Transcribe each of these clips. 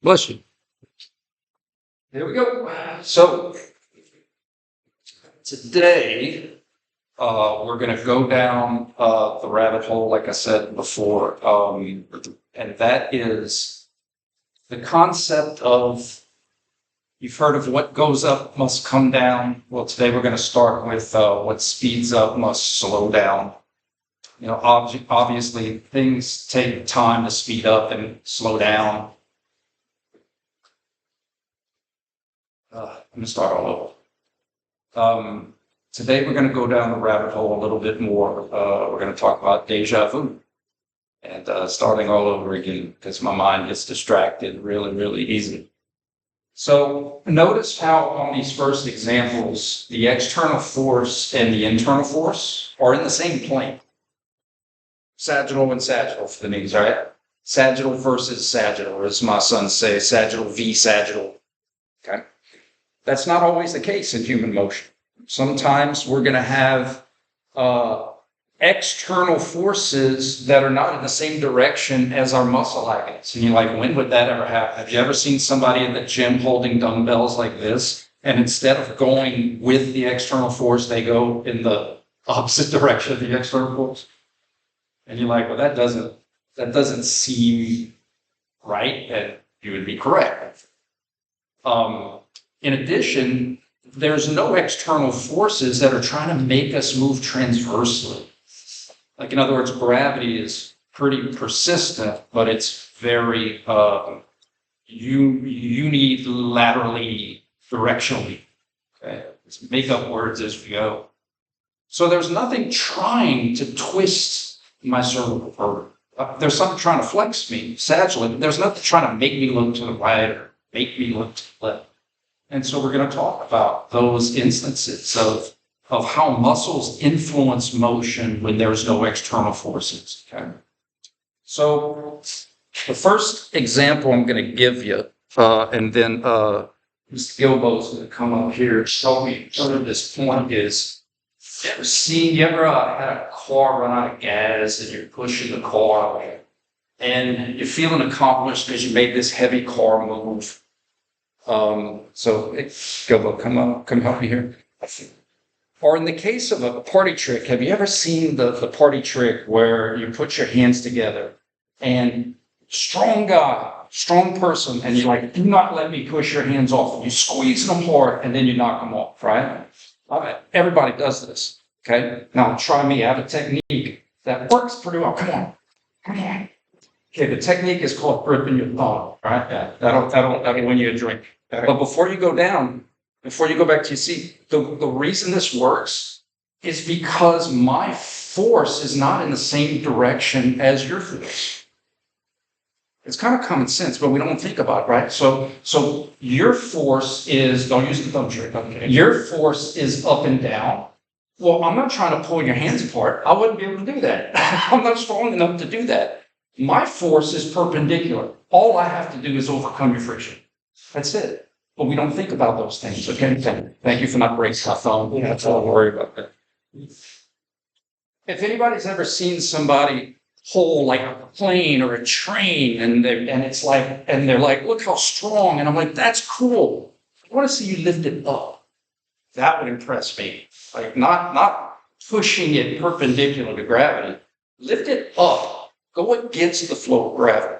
Bless you. Here we go. So today we're going to go down the rabbit hole, like I said before, and that is the concept of, you've heard of what goes up must come down. Well, today we're going to start with what speeds up must slow down. You know, obviously things take time to speed up and slow down. I'm going to start all over. Today we're going to go down the rabbit hole a little bit more. We're going to talk about deja vu and starting all over again because my mind gets distracted really easily. So notice how on these first examples, the external force and the internal force are in the same plane. Sagittal and sagittal for the knees, right? Sagittal versus sagittal, as my sons say, sagittal v sagittal. Okay. That's not always the case in human motion. Sometimes we're going to have external forces that are not in the same direction as our muscle agonist. And you're like, when would that ever happen? Have you ever seen somebody in the gym holding dumbbells like this? And instead of going with the external force, they go in the opposite direction of the external force? And you're like, well, that doesn't seem right. And you would be correct. In addition, there's no external forces that are trying to make us move transversely. Like, in other words, gravity is pretty persistent, but it's very unilaterally, directionally. Okay? Let's make up words as we go. So there's nothing trying to twist my cervical vertebra. There's something trying to flex me sagittally, but there's nothing trying to make me look to the right or make me look to the left. And so we're going to talk about those instances of how muscles influence motion when there's no external forces. Okay. So the first example I'm going to give you, and then Mr. Gilbo's going to come up here and show me this point is, you ever had a car run out of gas and you're pushing the car and you're feeling accomplished because you made this heavy car move? So Gilbo, come help me here. Or in the case of a party trick, have you ever seen the party trick where you put your hands together and strong guy, strong person, and you're like, do not let me push your hands off. And you squeeze them hard and then you knock them off, right? Everybody does this, okay? Now try me. I have a technique that works pretty well. Come on. Okay, the technique is called gripping your thumb, right? Yeah, that'll win you a drink. But before you go down, before you go back to your seat, the reason this works is because my force is not in the same direction as your force. It's kind of common sense, but we don't think about it, right? So your force is, don't use the thumb trick, okay? Your force is up and down. Well, I'm not trying to pull your hands apart. I wouldn't be able to do that. I'm not strong enough to do that. My force is perpendicular. All I have to do is overcome your friction. That's it. But we don't think about those things, okay? Thank you for not breaking my thumb. Yeah, that's all I worry about that. If anybody's ever seen somebody hold like a plane or a train and they're like, look how strong. And I'm like, that's cool. I want to see you lift it up. That would impress me. Like not pushing it perpendicular to gravity. Lift it up. Go against the flow of gravity.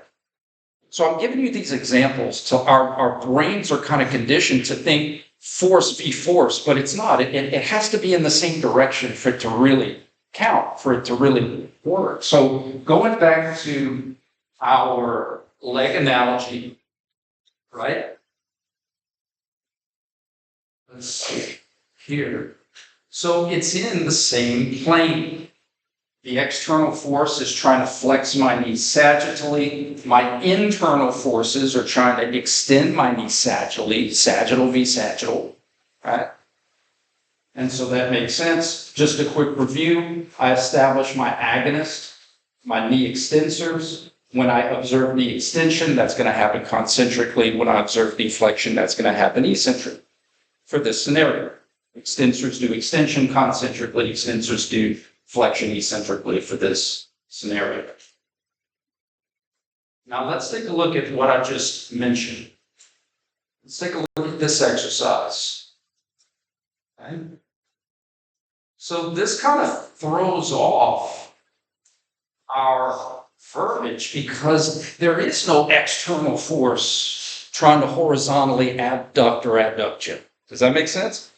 So I'm giving you these examples till our brains are kind of conditioned to think force v force, but it's not. It has to be in the same direction for it to really count, for it to really work. So going back to our leg analogy, right? Let's see here. So it's in the same plane. The external force is trying to flex my knee sagittally. My internal forces are trying to extend my knee sagittally, sagittal v sagittal, right? And so that makes sense. Just a quick review. I establish my agonist, my knee extensors. When I observe knee extension, that's going to happen concentrically. When I observe knee flexion, that's going to happen eccentric for this scenario. Extensors do extension concentrically. Extensors do flexion eccentrically for this scenario. Now let's take a look at what I just mentioned. Let's take a look at this exercise. Okay. So this kind of throws off our verbiage because there is no external force trying to horizontally abduct or adduct you. Does that make sense?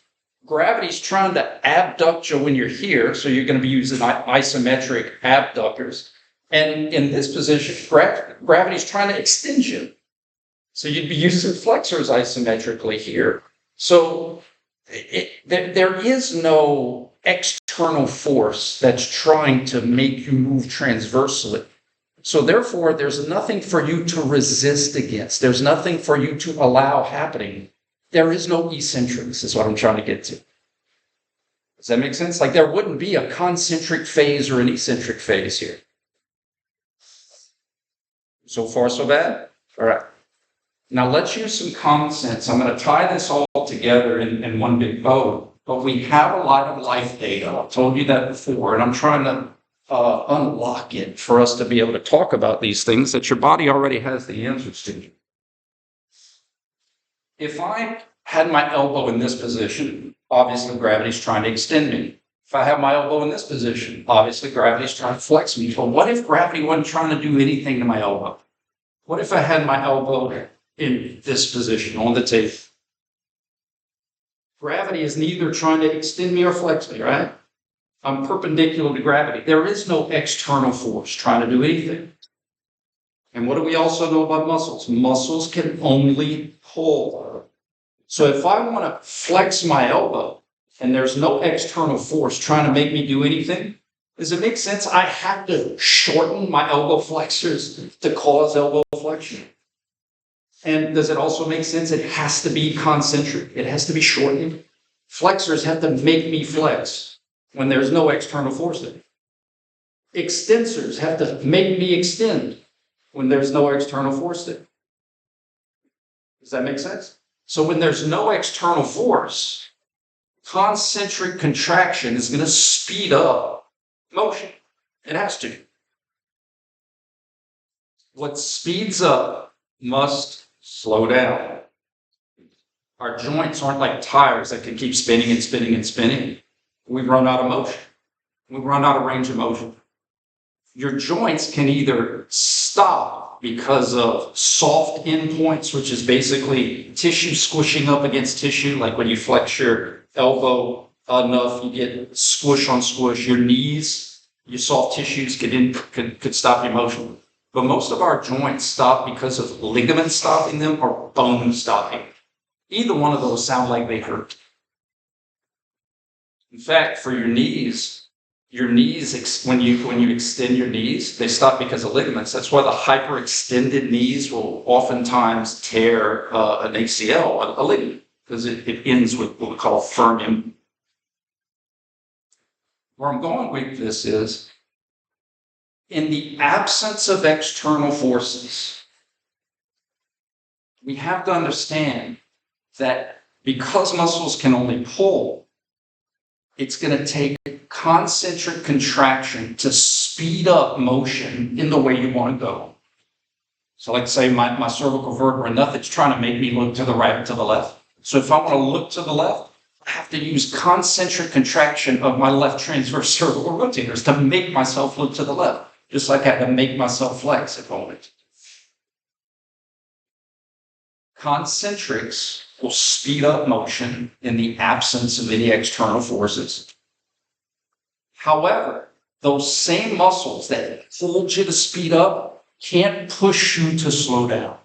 Gravity's trying to abduct you when you're here, so you're going to be using isometric abductors. And in this position, gravity's trying to extend you. So you'd be using flexors isometrically here. So there is no external force that's trying to make you move transversely. So therefore, there's nothing for you to resist against. There's nothing for you to allow happening. There is no eccentrics, is what I'm trying to get to. Does that make sense? Like there wouldn't be a concentric phase or an eccentric phase here. So far, so bad? All right. Now let's use some common sense. I'm going to tie this all together in one big bow. But we have a lot of life data. I've told you that before, and I'm trying to unlock it for us to be able to talk about these things that your body already has the answers to. If I had my elbow in this position, obviously gravity's trying to extend me. If I have my elbow in this position, obviously gravity's trying to flex me. But what if gravity wasn't trying to do anything to my elbow? What if I had my elbow in this position on the table? Gravity is neither trying to extend me or flex me, right? I'm perpendicular to gravity. There is no external force trying to do anything. And what do we also know about muscles? Muscles can only pull. So if I want to flex my elbow and there's no external force trying to make me do anything, does it make sense? I have to shorten my elbow flexors to cause elbow flexion. And does it also make sense? It has to be concentric. It has to be shortened. Flexors have to make me flex when there's no external force there. Extensors have to make me extend when there's no external force there. Does that make sense? So when there's no external force, concentric contraction is going to speed up motion. It has to. What speeds up must slow down. Our joints aren't like tires that can keep spinning and spinning and spinning. We run out of motion. We run out of range of motion. Your joints can either stop because of soft endpoints, which is basically tissue squishing up against tissue, like when you flex your elbow enough, you get squish on squish. Your knees, your soft tissues could stop your motion. But most of our joints stop because of ligaments stopping them or bone stopping. Either one of those sound like they hurt. In fact, for your knees, when you extend your knees, they stop because of ligaments. That's why the hyperextended knees will oftentimes tear an ACL, a ligament, because it ends with what we call firmum. Where I'm going with this is, in the absence of external forces, we have to understand that because muscles can only pull, it's going to take concentric contraction to speed up motion in the way you want to go. So like say my cervical vertebra, nothing's trying to make me look to the right or to the left. So if I want to look to the left, I have to use concentric contraction of my left transverse cervical rotators to make myself look to the left. Just like I had to make myself flex if I wanted to. Concentrics will speed up motion in the absence of any external forces. However, those same muscles that hold you to speed up can't push you to slow down.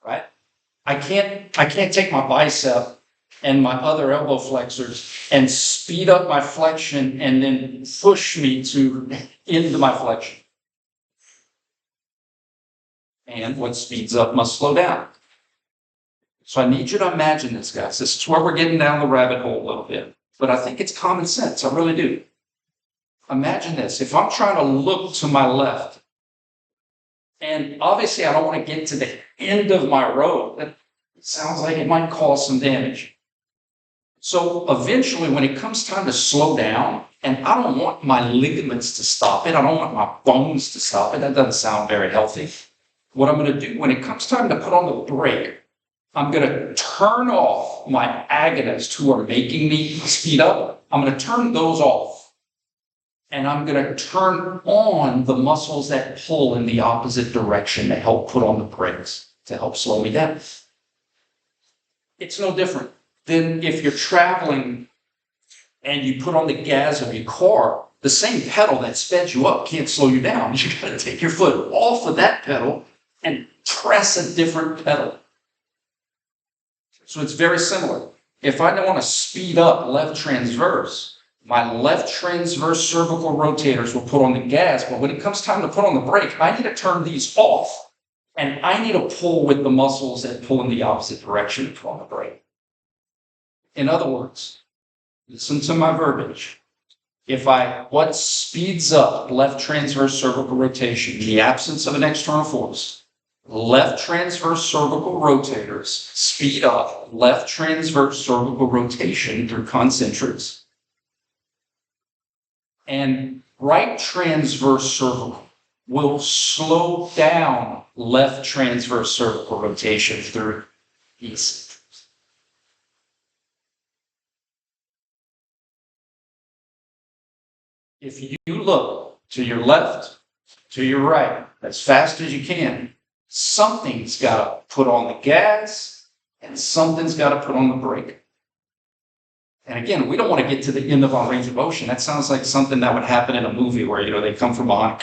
Right? I can't take my bicep and my other elbow flexors and speed up my flexion and then push me into my flexion. And what speeds up must slow down. So I need you to imagine this, guys. This is where we're getting down the rabbit hole a little bit. But I think it's common sense. I really do. Imagine this. If I'm trying to look to my left, and obviously I don't want to get to the end of my road, that sounds like it might cause some damage. So eventually, when it comes time to slow down And I don't want my ligaments to stop it. I don't want my bones to stop it. That doesn't sound very healthy. What I'm going to do when it comes time to put on the brake, I'm going to turn off my agonists who are making me speed up. I'm going to turn those off. And I'm going to turn on the muscles that pull in the opposite direction to help put on the brakes, to help slow me down. It's no different than if you're traveling and you put on the gas of your car. The same pedal that sped you up can't slow you down. You got to take your foot off of that pedal and press a different pedal. So it's very similar. If I want to speed up left transverse, my left transverse cervical rotators will put on the gas, but when it comes time to put on the brake, I need to turn these off, and I need to pull with the muscles that pull in the opposite direction to put on the brake. In other words, listen to my verbiage. What speeds up left transverse cervical rotation in the absence of an external force? Left transverse cervical rotators speed up left transverse cervical rotation through concentrics. And right transverse cervical will slow down left transverse cervical rotation through eccentrics. If you look to your left, to your right, as fast as you can, something's got to put on the gas and something's got to put on the brake. And again, we don't want to get to the end of our range of motion. That sounds like something that would happen in a movie where, they come from behind.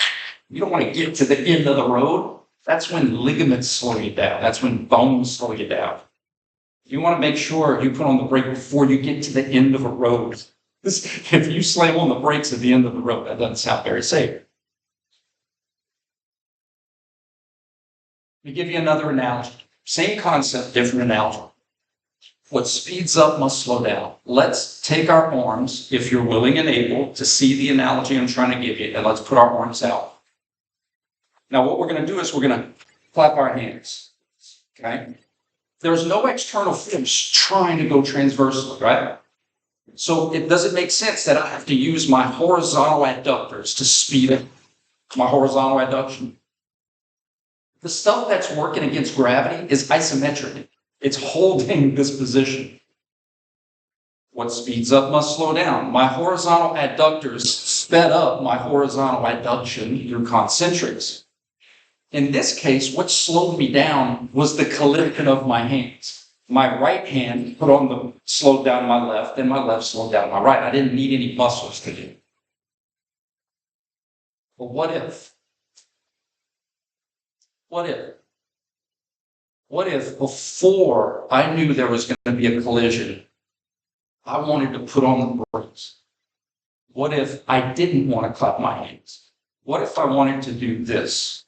You don't want to get to the end of the road. That's when ligaments slow you down. That's when bones slow you down. You want to make sure you put on the brake before you get to the end of a road. If you slam on the brakes at the end of the road, that doesn't sound very safe. Let me give you another analogy. Same concept, different analogy. What speeds up must slow down. Let's take our arms, if you're willing and able, to see the analogy I'm trying to give you, and let's put our arms out. Now, what we're going to do is we're going to clap our hands. Okay? There's no external force trying to go transversely, right? So it doesn't make sense that I have to use my horizontal adductors to speed up my horizontal adduction. The stuff that's working against gravity is isometric. It's holding this position. What speeds up must slow down. My horizontal adductors sped up my horizontal adduction through concentrics. In this case, what slowed me down was the collision of my hands. My right hand slowed down my left, and my left slowed down my right. I didn't need any muscles to do it. But what if before I knew there was going to be a collision, I wanted to put on the brakes? What if I didn't want to clap my hands? What if I wanted to do this?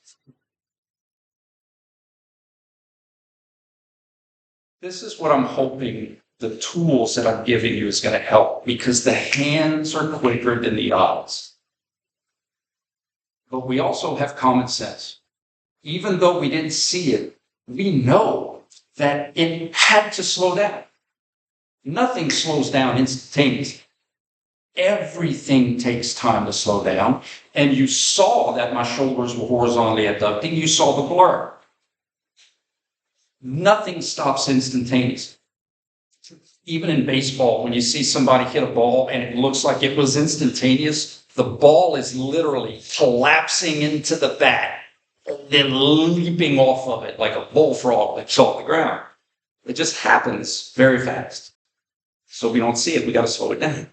This is what I'm hoping the tools that I'm giving you is going to help, because the hands are quicker than the eyes. But we also have common sense. Even though we didn't see it, we know that it had to slow down. Nothing slows down instantaneously. Everything takes time to slow down. And you saw that my shoulders were horizontally adducting. You saw the blur. Nothing stops instantaneously. Even in baseball, when you see somebody hit a ball and it looks like it was instantaneous, the ball is literally collapsing into the bat, then leaping off of it like a bullfrog that's off the ground. It just happens very fast. So we don't see it. We got to slow it down.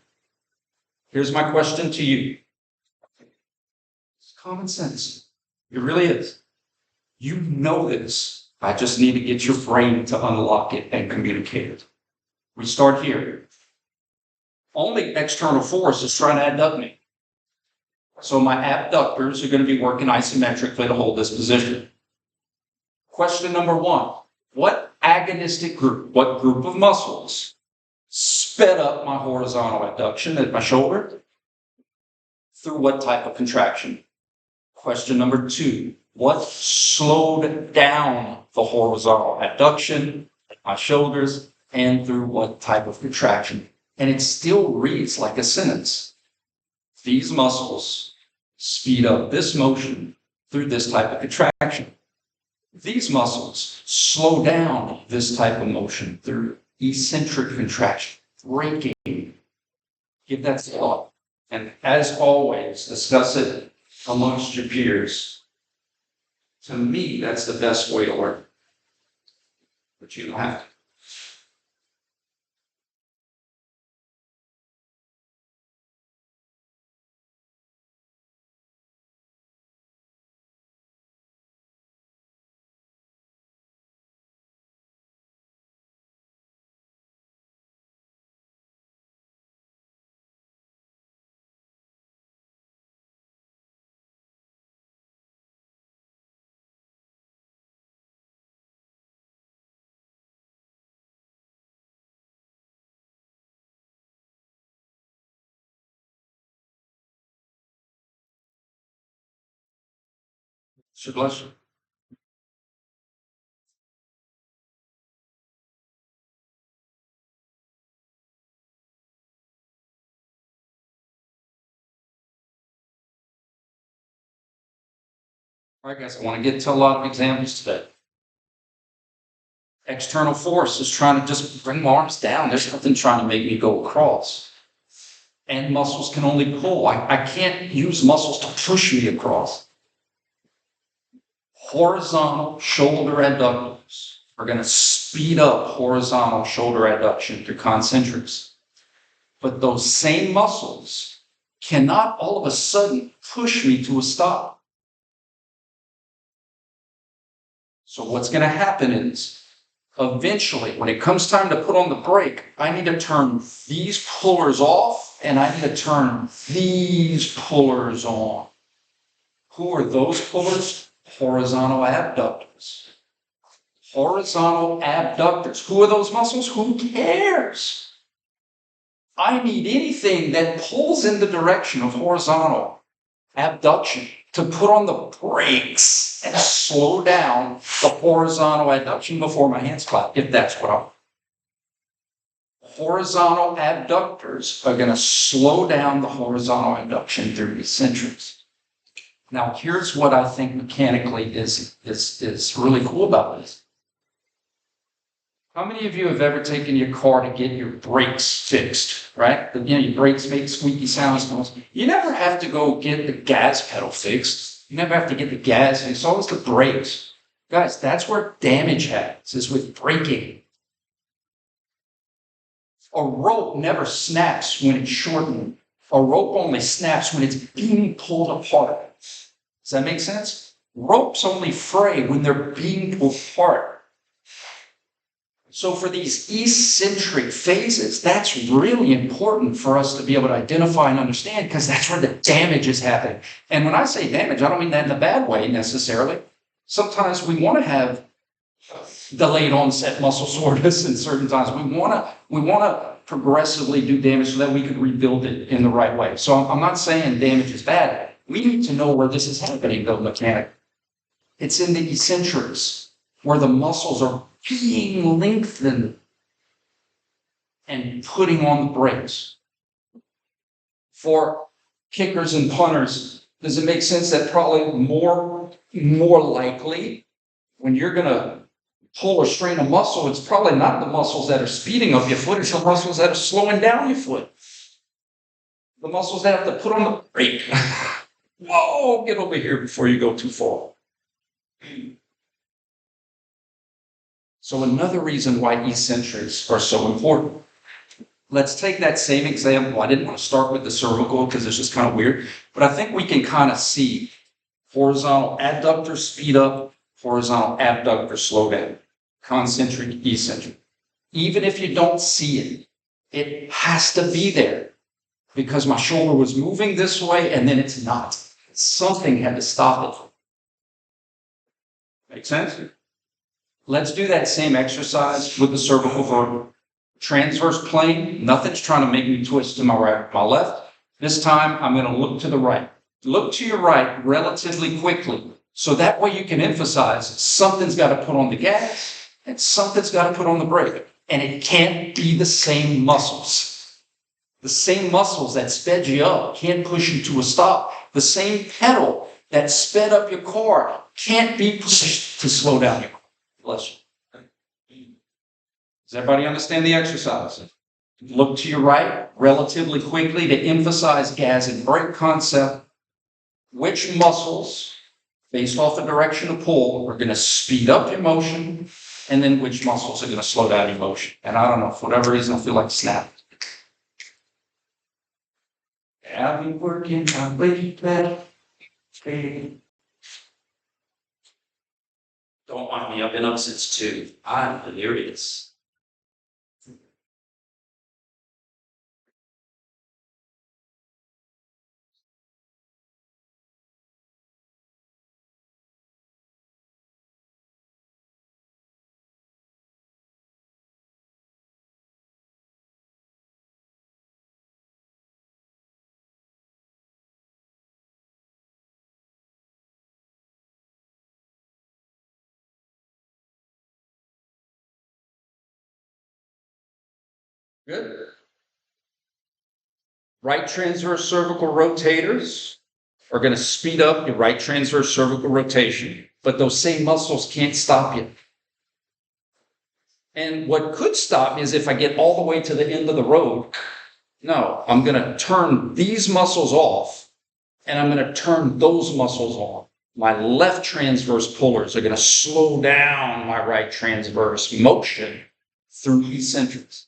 Here's my question to you. It's common sense. It really is. You know this. I just need to get your brain to unlock it and communicate it. We start here. Only external force is trying to adduct me. So my abductors are going to be working isometrically to hold this position. Question number one. What agonistic group, what group of muscles sped up my horizontal adduction at my shoulder? Through what type of contraction? Question number two. What slowed down the horizontal adduction at my shoulders, and through what type of contraction? And it still reads like a sentence. These muscles speed up this motion through this type of contraction. These muscles slow down this type of motion through eccentric contraction, braking. Give that thought. And as always, discuss it amongst your peers. To me, that's the best way to learn. But you don't have to. So bless you. All right, guys, I want to get to a lot of examples today. External force is trying to just bring my arms down. There's nothing trying to make me go across. And muscles can only pull. I can't use muscles to push me across. Horizontal shoulder adductors are going to speed up horizontal shoulder adduction through concentrics. But those same muscles cannot all of a sudden push me to a stop. So what's going to happen is, eventually, when it comes time to put on the brake, I need to turn these pullers off and I need to turn these pullers on. Who are those pullers? Horizontal abductors. Horizontal abductors. Who are those muscles? Who cares? I need anything that pulls in the direction of horizontal abduction to put on the brakes and slow down the horizontal adduction before my hands clap, if that's what I want. Horizontal abductors are going to slow down the horizontal adduction through eccentrics. Now, here's what I think mechanically is really cool about this. How many of you have ever taken your car to get your brakes fixed, right? Your brakes make squeaky sounds. You never have to go get the gas pedal fixed. You never have to get the gas fixed. It's always the brakes. Guys, that's where damage happens, is with braking. A rope never snaps when it's shortened. A rope only snaps when it's being pulled apart. Does that make sense? Ropes only fray when they're being pulled apart. So for these eccentric phases, that's really important for us to be able to identify and understand, because that's where the damage is happening. And when I say damage, I don't mean that in a bad way necessarily. Sometimes we want to have delayed onset muscle soreness, and certain times we want to progressively do damage so that we could rebuild it in the right way. So I'm not saying damage is bad. We need to know where this is happening, though, mechanically. It's in the eccentrics, where the muscles are being lengthened and putting on the brakes. For kickers and punters, does it make sense that probably more likely when you're going to pull or strain a muscle, it's probably not the muscles that are speeding up your foot, it's the muscles that are slowing down your foot. The muscles that have to put on the brake. Whoa, get over here before you go too far. So another reason why eccentrics are so important. Let's take that same example. I didn't want to start with the cervical because it's just kind of weird, but I think we can kind of see horizontal adductor speed up, horizontal abductor slow down, concentric, eccentric. Even if you don't see it, it has to be there because my shoulder was moving this way and then it's not. Something had to stop it. Make sense? Let's do that same exercise with the cervical vertebra. Transverse plane, nothing's trying to make me twist to my right or my left. This time, I'm going to look to the right. Look to your right relatively quickly, so that way you can emphasize something's got to put on the gas and something's got to put on the brake. And it can't be the same muscles. The same muscles that sped you up can't push you to a stop. The same pedal that sped up your car can't be pushed to slow down your car. Bless you. Does everybody understand the exercise? Look to your right relatively quickly to emphasize gas and brake concept. Which muscles, based off the direction of pull, are going to speed up your motion, and then which muscles are going to slow down your motion. And I don't know, for whatever reason, I feel like snapping. I've been working my way back. Don't mind me, I've been up since 2. I'm delirious. Good. Right transverse cervical rotators are going to speed up your right transverse cervical rotation, but those same muscles can't stop you. And what could stop me is if I get all the way to the end of the road. No, I'm going to turn these muscles off, and I'm going to turn those muscles on. My left transverse pullers are going to slow down my right transverse motion through eccentrics.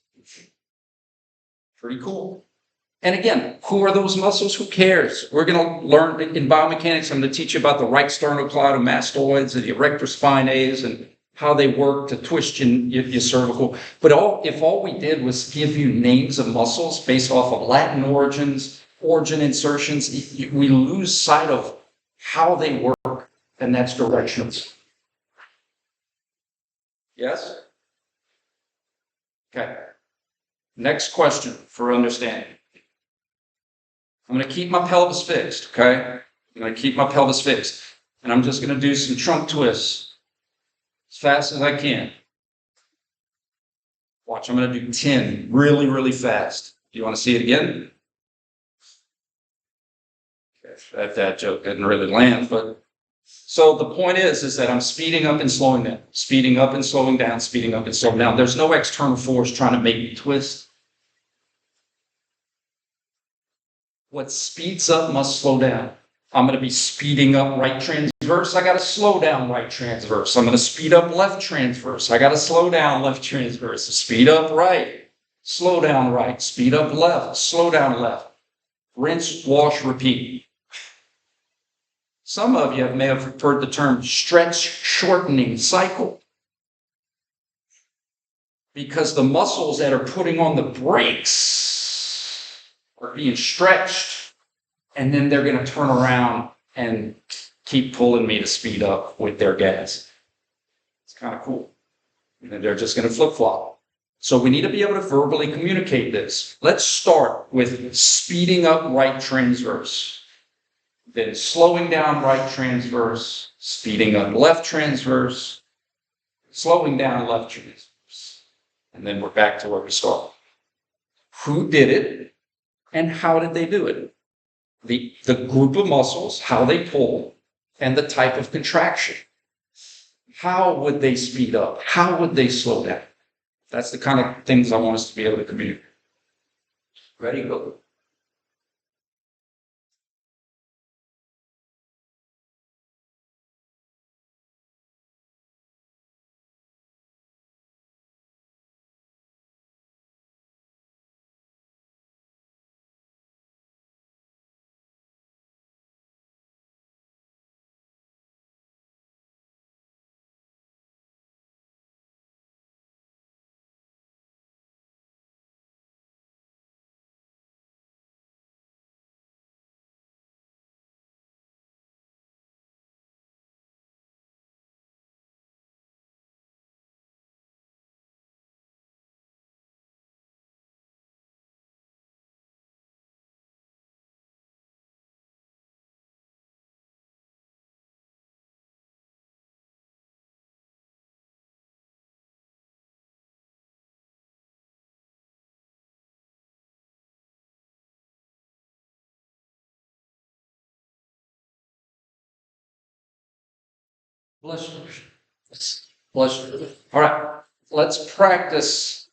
Pretty cool. And again, who are those muscles? Who cares? We're going to learn in biomechanics. I'm going to teach you about the right sternocleidomastoids and the erector spinae and how they work to twist your cervical. But if all we did was give you names of muscles based off of Latin origins, origin insertions, we lose sight of how they work, and that's directions. Yes? Okay. Next question for understanding. I'm going to keep my pelvis fixed, okay? I'm going to keep my pelvis fixed. And I'm just going to do some trunk twists as fast as I can. Watch, I'm going to do 10 really, really fast. Do you want to see it again? Okay, that joke didn't really land, but so the point is that I'm speeding up and slowing down, speeding up and slowing down, speeding up and slowing down. There's no external force trying to make me twist. What speeds up must slow down. I'm going to be speeding up right transverse. I got to slow down right transverse. I'm going to speed up left transverse. I got to slow down left transverse. Speed up right. Slow down right. Speed up left. Slow down left. Rinse, wash, repeat. Some of you may have heard the term stretch shortening cycle, because the muscles that are putting on the brakes are being stretched, and then they're going to turn around and keep pulling me to speed up with their gas. It's kind of cool. And then they're just going to flip-flop. So we need to be able to verbally communicate this. Let's start with speeding up right transverse, then slowing down right transverse, speeding up left transverse, slowing down left transverse. And then we're back to where we started. Who did it and how did they do it? The group of muscles, how they pull, and the type of contraction. How would they speed up? How would they slow down? That's the kind of things I want us to be able to communicate. Ready, go. Bless you. Bless you. All right, let's practice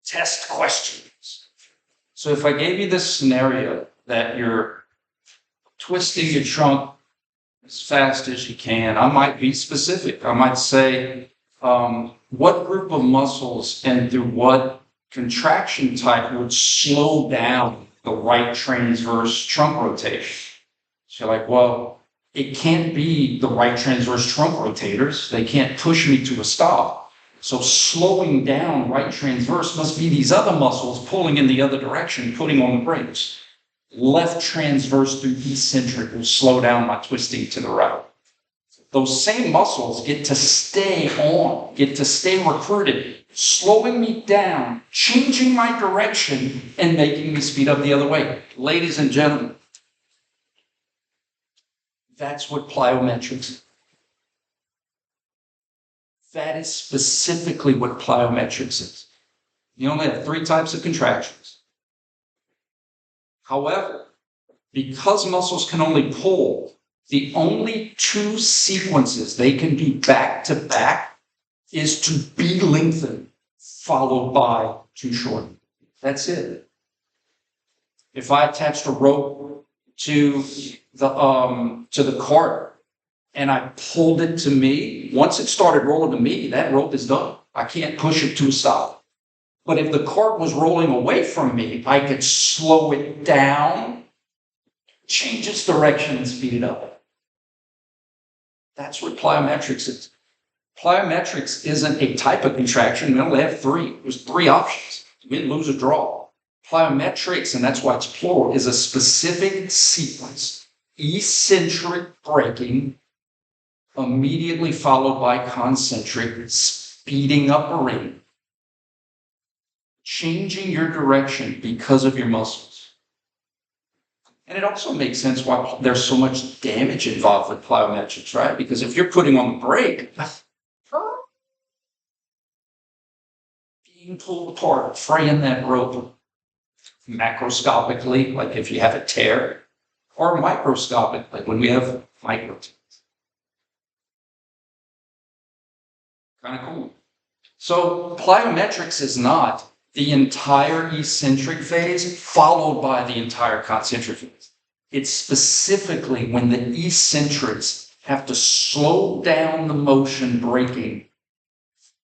test questions. So if I gave you this scenario that you're twisting your trunk as fast as you can, I might be specific. I might say, what group of muscles and through what contraction type would slow down the right transverse trunk rotation? So you're like, well, it can't be the right transverse trunk rotators. They can't push me to a stop. So slowing down right transverse must be these other muscles pulling in the other direction, putting on the brakes. Left transverse through eccentric will slow down my twisting to the right. Those same muscles get to stay on, get to stay recruited, slowing me down, changing my direction, and making me speed up the other way. Ladies and gentlemen, that's what plyometrics is. That is specifically what plyometrics is. You only have 3 types of contractions. However, because muscles can only pull, the only 2 sequences they can do back to back is to be lengthened, followed by to shorten. That's it. If I attached a rope to the cart and I pulled it to me, once it started rolling to me, that rope is done. I can't push it to a stop. But if the cart was rolling away from me, I could slow it down, change its direction, and speed it up. That's what plyometrics is. Plyometrics isn't a type of contraction. We only have 3. There's 3 options: win, lose, or draw. Plyometrics, and that's why it's plural, is a specific sequence. Eccentric braking, immediately followed by concentric, speeding up a rate. Changing your direction because of your muscles. And it also makes sense why there's so much damage involved with plyometrics, right? Because if you're putting on the brake, being pulled apart, fraying that rope macroscopically, like if you have a tear, or microscopic, like when we have micro tears. Kind of cool. So plyometrics is not the entire eccentric phase followed by the entire concentric phase. It's specifically when the eccentrics have to slow down the motion braking,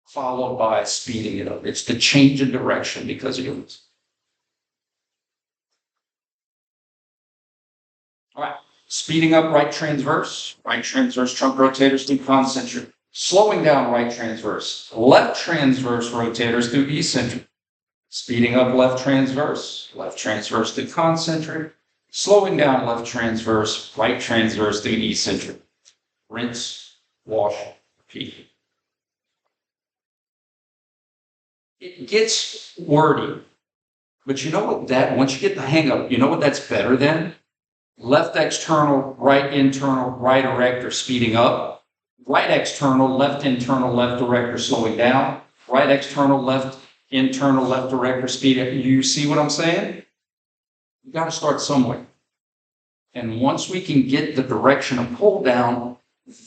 followed by speeding it up. It's the change in direction because of yours. All right, speeding up right transverse trunk rotators through concentric. Slowing down right transverse rotators through eccentric. Speeding up left transverse through concentric. Slowing down left transverse, right transverse through eccentric. Rinse, wash, repeat. It gets wordy, but you know what once you get the hang of it, you know what that's better than? Left external, right internal, right erector speeding up. Right external, left internal, left erector slowing down. Right external, left internal, left erector speeding up. You see what I'm saying? You got to start somewhere. And once we can get the direction of pull down,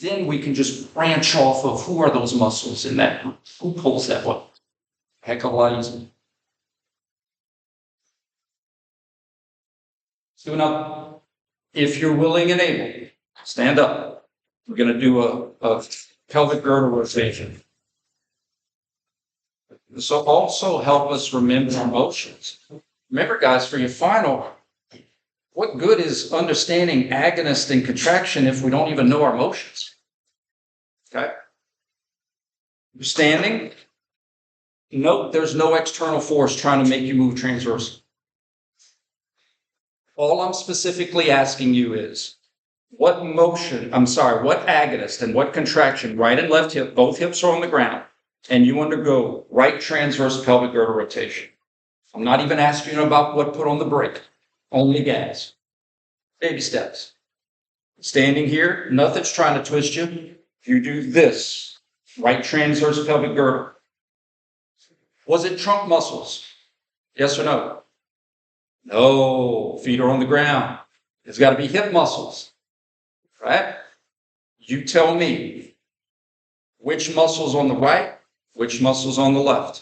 then we can just branch off of who are those muscles in that group. Who pulls that one? Heck of a lot easier. Let's do another. If you're willing and able, stand up. We're going to do a pelvic girdle rotation. This will also help us remember emotions. Remember, guys, for your final, what good is understanding agonist and contraction if we don't even know our motions? Okay? You're standing. Note there's no external force trying to make you move transverse. All I'm specifically asking you is, what agonist and what contraction, right and left hip, both hips are on the ground, and you undergo right transverse pelvic girdle rotation. I'm not even asking you about what put on the brake, only gas. Baby steps. Standing here, nothing's trying to twist you. You do this, right transverse pelvic girdle. Was it trunk muscles? Yes or no? No, feet are on the ground. It's got to be hip muscles, right? You tell me which muscle's on the right, which muscle's on the left.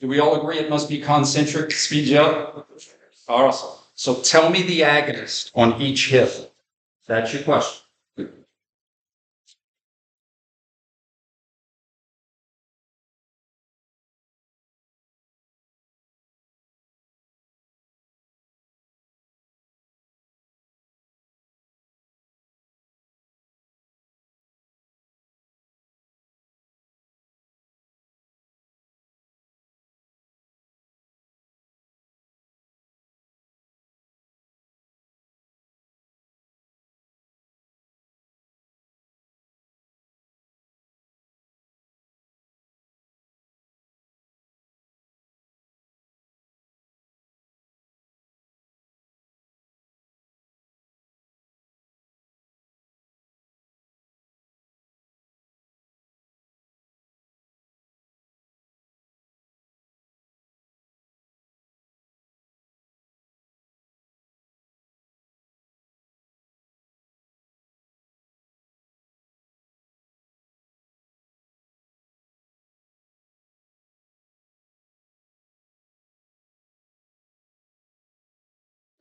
Do we all agree it must be concentric to speed you up? Awesome. So tell me the agonist on each hip. That's your question.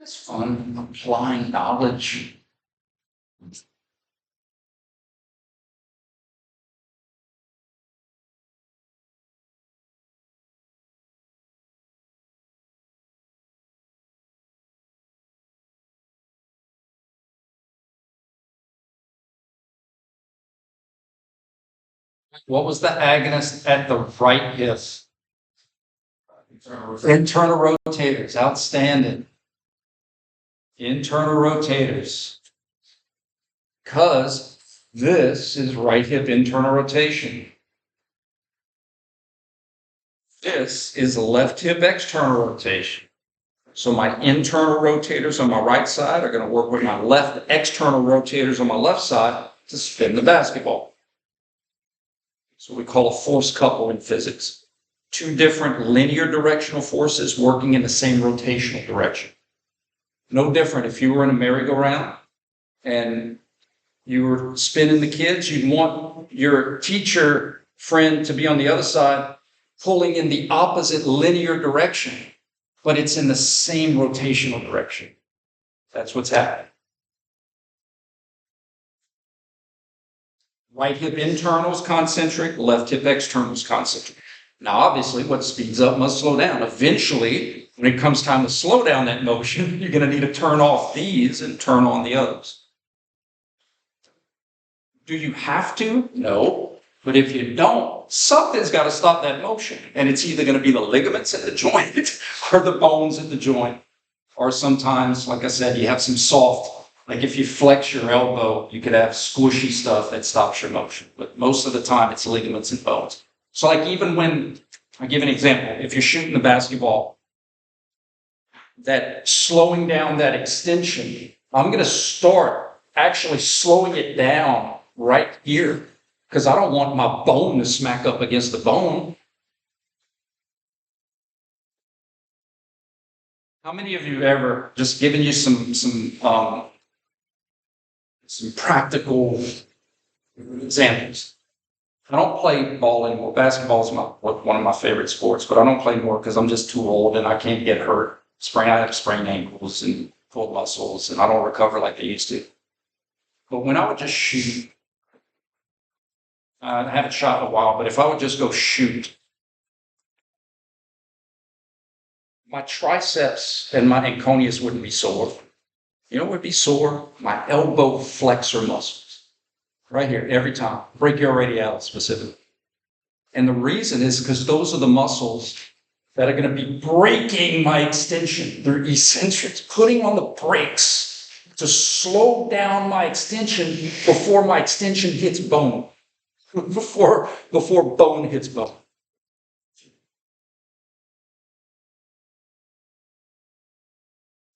It's fun applying knowledge. What was the agonist at the right hip? Internal rotators, outstanding. Internal rotators. Because this is right hip internal rotation. This is left hip external rotation. So my internal rotators on my right side are going to work with my left external rotators on my left side to spin the basketball. So we call a force couple in physics. Two different linear directional forces working in the same rotational direction. No different if you were in a merry-go-round and you were spinning the kids, you'd want your teacher friend to be on the other side pulling in the opposite linear direction, but it's in the same rotational direction. That's what's happening. Right hip internal is concentric, left hip external is concentric. Now, obviously, what speeds up must slow down. Eventually, when it comes time to slow down that motion, you're going to need to turn off these and turn on the others. Do you have to? No. But if you don't, something's got to stop that motion. And it's either going to be the ligaments at the joint or the bones at the joint. Or sometimes, like I said, you have some soft, like if you flex your elbow, you could have squishy stuff that stops your motion. But most of the time, it's ligaments and bones. So like even when, I'll give an example. If you're shooting the basketball, that slowing down that extension, I'm going to start actually slowing it down right here because I don't want my bone to smack up against the bone. How many of you ever, just giving you some practical examples? I don't play ball anymore. Basketball is one of my favorite sports, but I don't play more because I'm just too old and I can't get hurt. I have sprained ankles and pulled muscles, and I don't recover like I used to. But when I would just shoot, I haven't shot in a while, but if I would just go shoot, my triceps and my KNES wouldn't be sore. You know what would be sore? My elbow flexor muscles. Right here, every time. Brachioradialis specifically. And the reason is because those are the muscles that are going to be braking my extension. They're eccentrics, putting on the brakes to slow down my extension before my extension hits bone. before bone hits bone.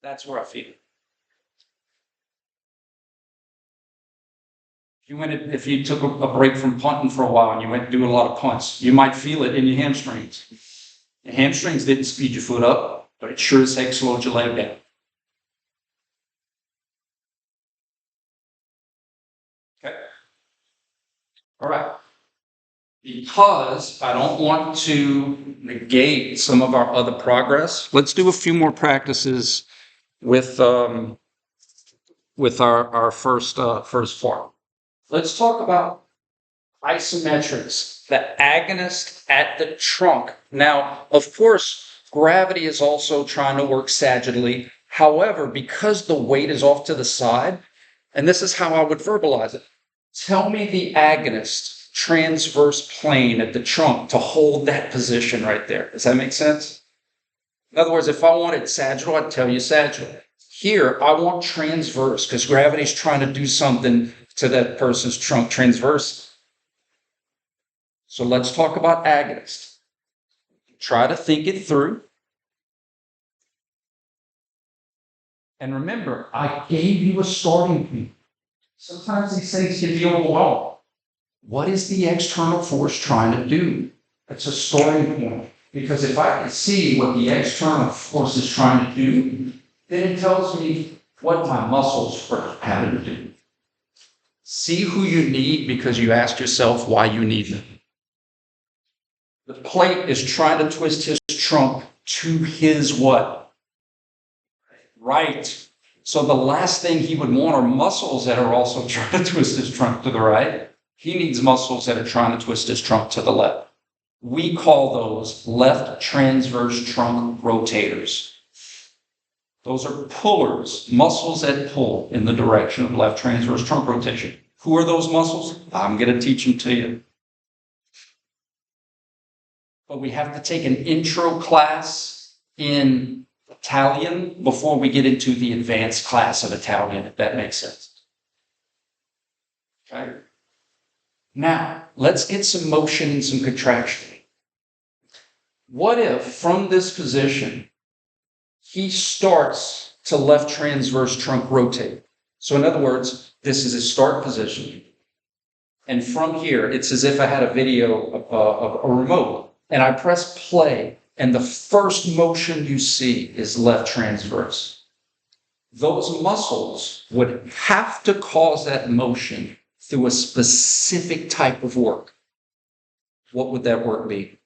That's where I feel it. If you took a break from punting for a while and you went doing a lot of punts, you might feel it in your hamstrings. Your hamstrings didn't speed your foot up, but it sure as heck slowed your leg down. All right. Because I don't want to negate some of our other progress, let's do a few more practices with our first part. Let's talk about isometrics, the agonist at the trunk. Now, of course, gravity is also trying to work sagittally. However, because the weight is off to the side, and this is how I would verbalize it, tell me the agonist transverse plane at the trunk to hold that position right there. Does that make sense? In other words, if I wanted sagittal, I'd tell you sagittal. Here, I want transverse because gravity's trying to do something to that person's trunk transverse. So let's talk about agonist. Try to think it through. And remember, I gave you a starting point. Sometimes these things can be overwhelming. What is the external force trying to do? It's a starting point. Because if I can see what the external force is trying to do, then it tells me what my muscles are having to do. See who you need because you asked yourself why you need them. The plate is trying to twist his trunk to his what? Right. So the last thing he would want are muscles that are also trying to twist his trunk to the right. He needs muscles that are trying to twist his trunk to the left. We call those left transverse trunk rotators. Those are pullers, muscles that pull in the direction of left transverse trunk rotation. Who are those muscles? I'm going to teach them to you. But we have to take an intro class in Italian before we get into the advanced class of Italian, if that makes sense. Okay. Now, let's get some motion and some contraction. What if from this position, he starts to left transverse trunk rotate? So in other words, this is his start position. And from here, it's as if I had a video of a remote, and I press play, and the first motion you see is left transverse. Those muscles would have to cause that motion through a specific type of work. What would that work be?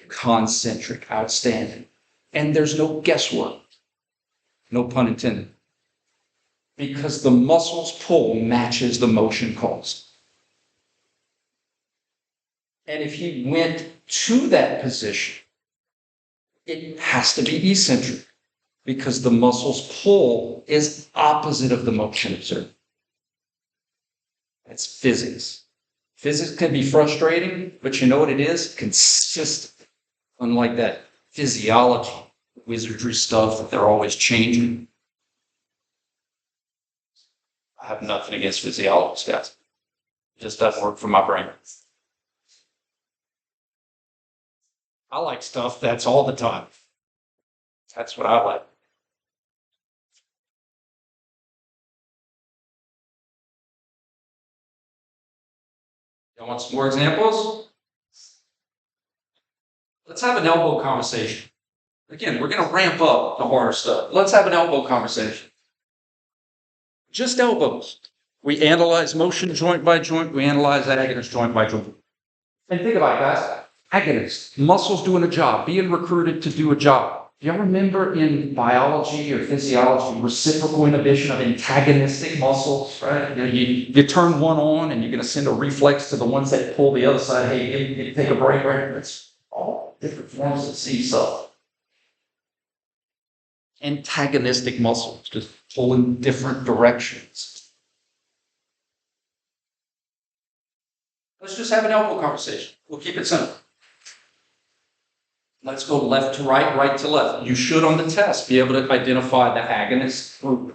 Concentric, outstanding. And there's no guesswork. No pun intended. Because the muscle's pull matches the motion caused. And if he went to that position, it has to be eccentric because the muscle's pull is opposite of the motion observed. That's physics. Physics can be frustrating, but you know what it is? Consistent. Unlike that physiology, wizardry stuff that they're always changing. I have nothing against physiologists, guys. It just doesn't work for my brain. I like stuff that's all the time. That's what I like. You want some more examples? Let's have an elbow conversation. Again, we're going to ramp up the harder stuff. Let's have an elbow conversation. Just elbows. We analyze motion joint by joint. We analyze agonist joint by joint. And think about it, guys. Agonist, muscles doing a job, being recruited to do a job. Do y'all remember in biology or physiology, reciprocal inhibition of antagonistic muscles, right? You turn one on and you're going to send a reflex to the ones that pull the other side. Hey, you take a break, right? It's all different forms of C stuff. Antagonistic muscles, just pull in different directions. Let's just have an elbow conversation. We'll keep it simple. Let's go left to right, right to left. You should on the test be able to identify the agonist group.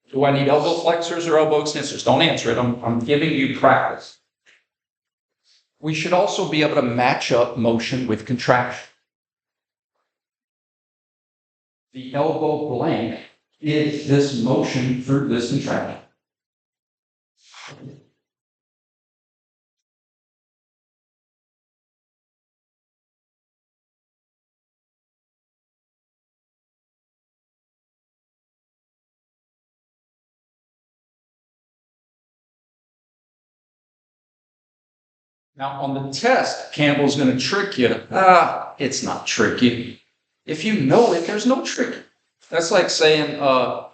Do I need elbow flexors or elbow extensors? Don't answer it. I'm giving you practice. We should also be able to match up motion with contraction. The elbow blank is this motion through this contraction. Now, on the test, Campbell's going to trick you. It's not tricky. If you know it, there's no trick. That's like saying,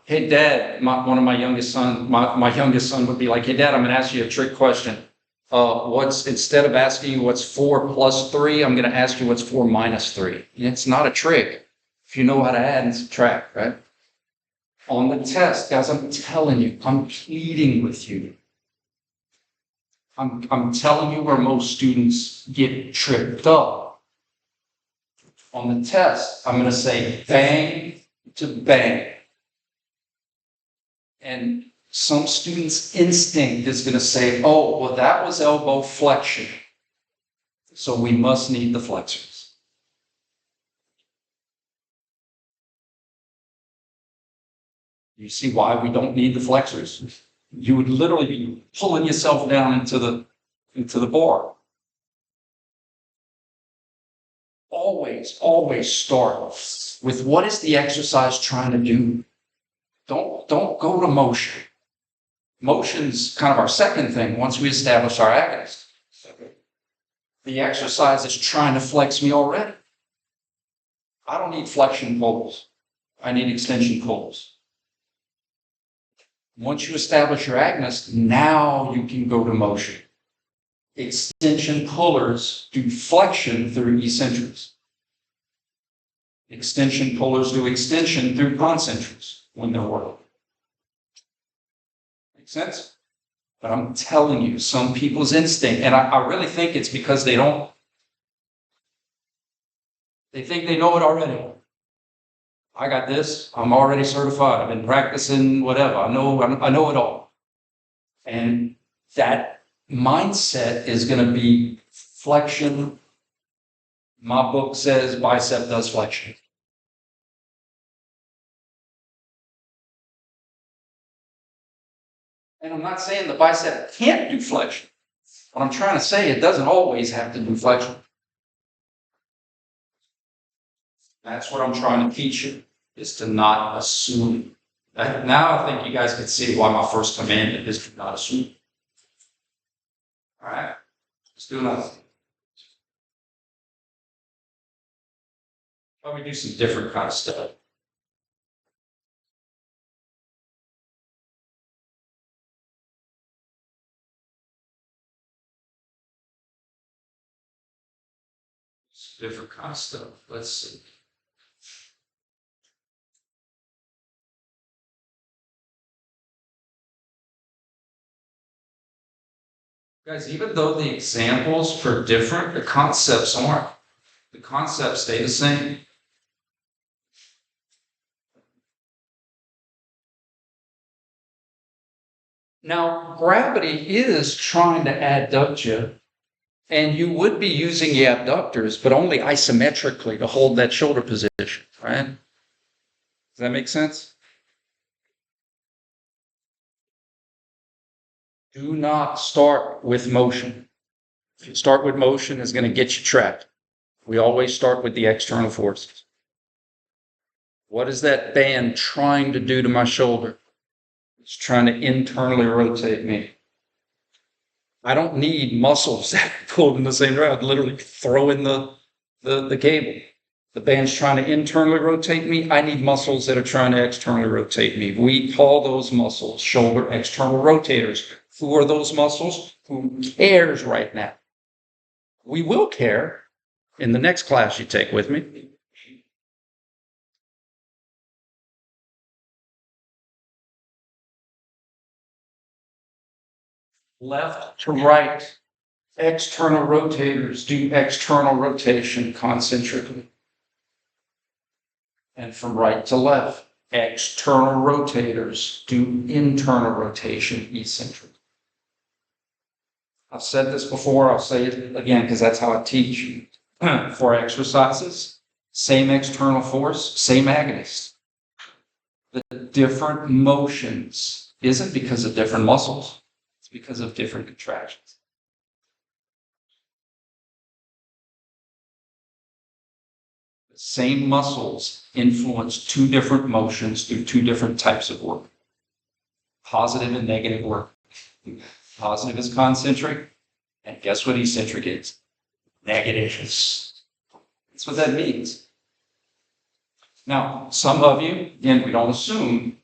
hey, Dad, one of my youngest son, my youngest son would be like, hey, Dad, I'm going to ask you a trick question. Instead of asking you what's 4 plus 3, I'm going to ask you what's 4 minus 3. It's not a trick if you know how to add and subtract, right? On the test, guys, I'm telling you, I'm pleading with you. I'm telling you where most students get tripped up. On the test, I'm going to say bang to bang. And some students' instinct is going to say, oh, well, that was elbow flexion. So we must need the flexors. You see why we don't need the flexors? You would literally be pulling yourself down into the bar. Always start with what is the exercise trying to do. Don't go to motion. Motion's kind of our second thing once we establish our agonist. The exercise is trying to flex me already. I don't need flexion pulls. I need extension pulls. Once you establish your agonist, now you can go to motion. Extension pullers do flexion through eccentrics. Extension pullers do extension through concentrics when they're working. Make sense? But I'm telling you, some people's instinct, and I really think it's because they think they know it already. I got this, I'm already certified, I've been practicing whatever, I know it all. And that mindset is going to be flexion. My book says bicep does flexion. And I'm not saying the bicep can't do flexion. What I'm trying to say, it doesn't always have to do flexion. That's what I'm trying to teach you, is to not assume. Now I think you guys can see why my first commandment is to not assume. All right, let's do another. Why don't we do some different kind of stuff? Some different kind of stuff. Let's see. Guys, even though the examples are different, the concepts aren't. The concepts stay the same. Now, gravity is trying to adduct you, and you would be using the abductors, but only isometrically to hold that shoulder position, right? Does that make sense? Do not start with motion. If you start with motion, it's going to get you trapped. We always start with the external forces. What is that band trying to do to my shoulder? It's trying to internally rotate me. I don't need muscles that are pulled in the same direction. I literally throw in the cable. The band's trying to internally rotate me. I need muscles that are trying to externally rotate me. We call those muscles shoulder external rotators. Who are those muscles? Who cares right now? We will care in the next class you take with me. Left to right, external rotators do external rotation concentrically. And from right to left, external rotators do internal rotation eccentrically. I've said this before, I'll say it again because that's how I teach you. For exercises, same external force, same agonist. The different motions isn't because of different muscles. It's because of different contractions. The same muscles influence two different motions through two different types of work. Positive and negative work. Positive is concentric, And guess what eccentric is? Negative. That's what that means. Now, some of you, again, we don't assume,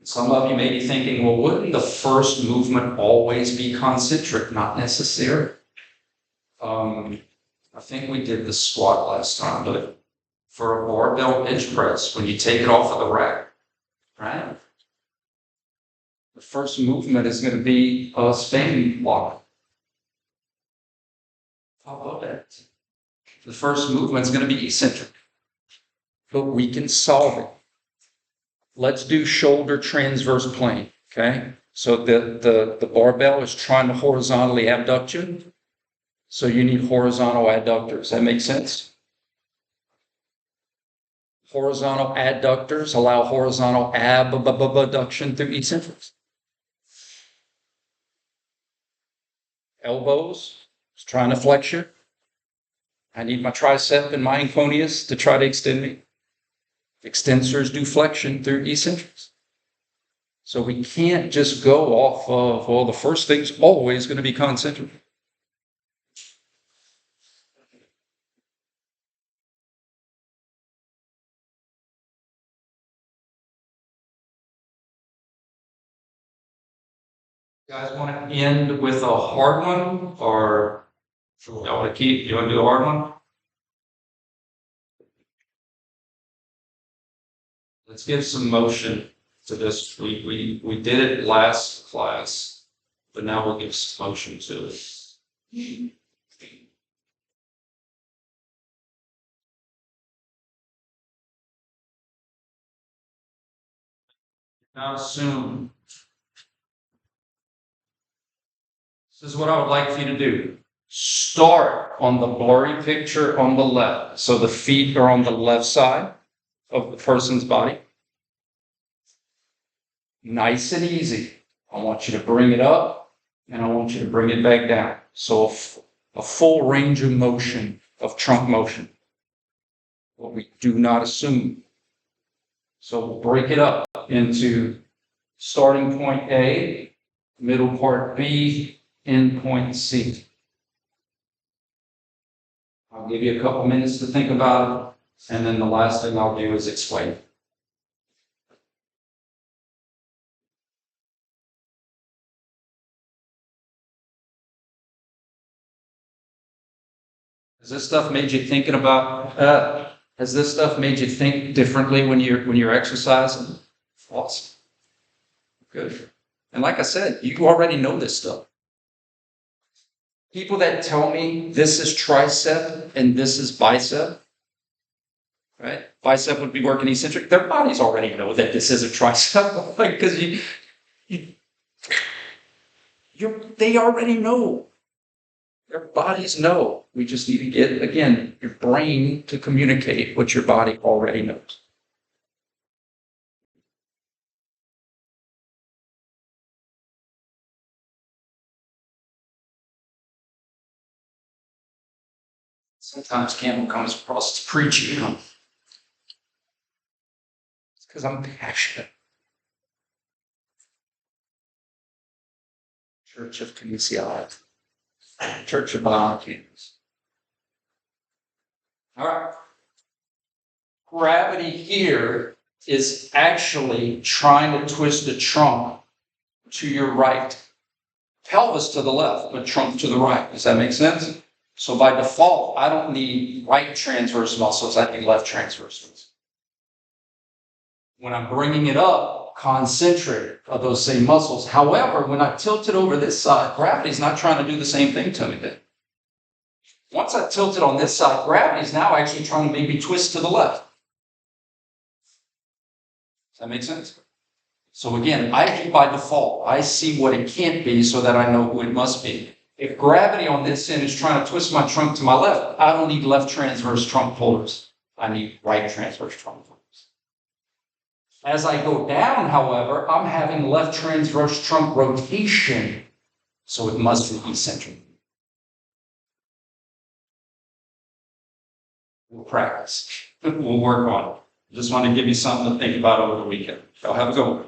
some of you may be thinking, well, wouldn't the first movement always be concentric? Not necessarily. I think we did the squat last time, but for a barbell bench press, when you take it off of the rack, right? The first movement is going to be a span block. How about that? The first movement is going to be eccentric, but we can solve it. Let's do shoulder transverse plane, okay? So the barbell is trying to horizontally abduct you. So you need horizontal adductors. That makes sense? Horizontal adductors allow horizontal abduction through eccentrics. Elbows is trying to flex you. I need my tricep and my inconius to try to extend me. Extensors do flexion through eccentrics. So we can't just go off of, well, the first thing's always going to be concentric. You guys want to end with a hard one, or y'all want to keep? You want to do a hard one? Let's give some motion to this. We did it last class, but now we'll give some motion to it. Now assume. This is what I would like for you to do. Start on the blurry picture on the left. So the feet are on the left side of the person's body. Nice and easy. I want you to bring it up and I want you to bring it back down. So a full range of motion, of trunk motion. What we do not assume. So we'll break it up into starting point A, middle part B, end point C. I'll give you a couple minutes to think about it, and then the last thing I'll do is explain. Has this stuff made you thinking about? Has this stuff made you think differently when you're exercising? Awesome. Good. And like I said, you already know this stuff. People that tell me this is tricep and this is bicep, right? Bicep would be working eccentric. Their bodies already know that this is a tricep, because they already know. Their bodies know. We just need to get, again, your brain to communicate what your body already knows. Sometimes Campbell comes across as preachy, It's because I'm passionate. Church of KNES, Church of KNES. All right. Gravity here is actually trying to twist the trunk to your right. Pelvis to the left, but trunk to the right. Does that make sense? So by default, I don't need right transverse muscles, I need left transverse muscles. When I'm bringing it up, concentric of those same muscles. However, when I tilt it over this side, gravity's not trying to do the same thing to me then. Once I tilt it on this side, gravity's now actually trying to make me twist to the left. Does that make sense? So again, by default, I see what it can't be so that I know who it must be. If gravity on this end is trying to twist my trunk to my left, I don't need left transverse trunk pullers. I need right transverse trunk pullers. As I go down, however, I'm having left transverse trunk rotation, so it must be eccentric. We'll practice. We'll work on it. Just want to give you something to think about over the weekend. Y'all have a good one.